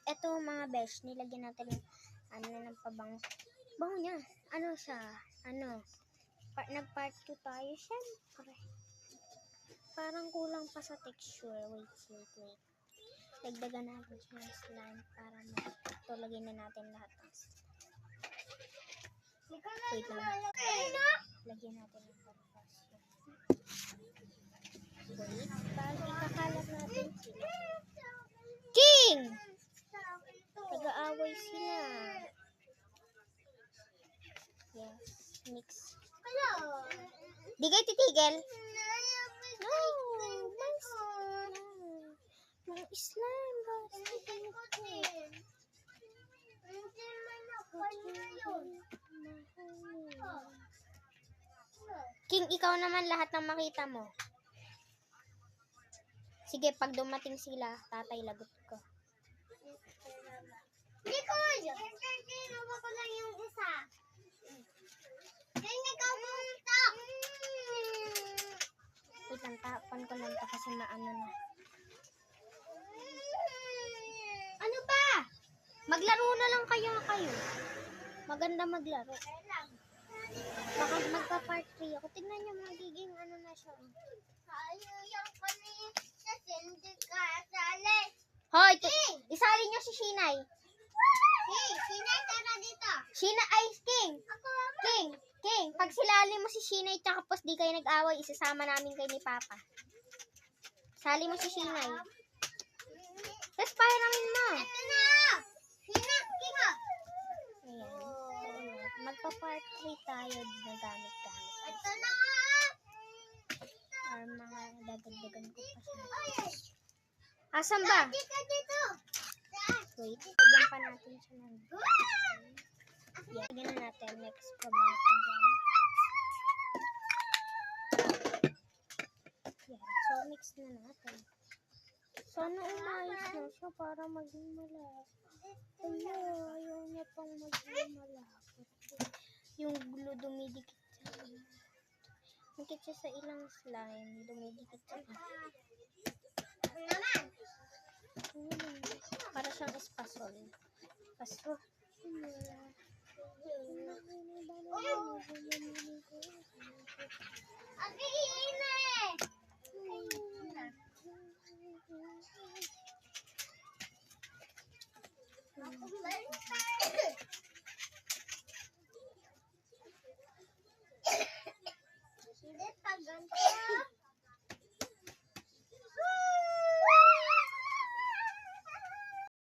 eto mga besh, nilagyan natin ng ano ng pabango. Bango niya. Ano siya? Nag-part 2 tayo, syempre. Parang kulang pa sa texture. Wait. Dagdagan natin siya ng slime para matulagin na natin lahat ng slime. Wait lang. Lagyan natin ng pampas. Wait, bago ikakalat natin sila. King! Nag-aaway sila. Yes, mix. Di kayo titigil? No, mga slime ba? King, ikaw naman lahat ng makita mo. Sige, pag dumating sila, tatay lagot ko. Hindi ko yun. Kinuha ko lang yung isa. Hindi ikaw pumunta. Wait lang, tapan ko lang ito kasi maano na. Ano ba? Maglaro na lang kayo. Maganda maglaro. Baka magpa-part 3 ako. Tignan nyo, magiging ano na siya. Sayang kami sa sindikasali. Hoy, isali nyo si Shinay. Sinay, tara dito. Shinay, ay, King. Ako mama. King, pag silali mo si Shinay tsaka pos di kayo nag-away, isasama namin kay ni Papa. Sali mo si Shinay. Tapos pahiramin mo. Ito na. Kinga. Ayan. Magpa-part 3 tayo na gamit-gamit. Ito na. Or mga dadagdagan ko pa siya. Asan ba? Dito. Wait, lagyan pa natin siya ng... Yan, lagyan na natin. Next pa ba ito dyan? Yan, so mix na natin. Sana umayos na siya para maging malapot. Ayaw niya pang maging malapot. Yung glue dumidikit sa Dikit siya sa ilang slime. Dumidikit sa para siyang espasol. Paso. Ang iinay.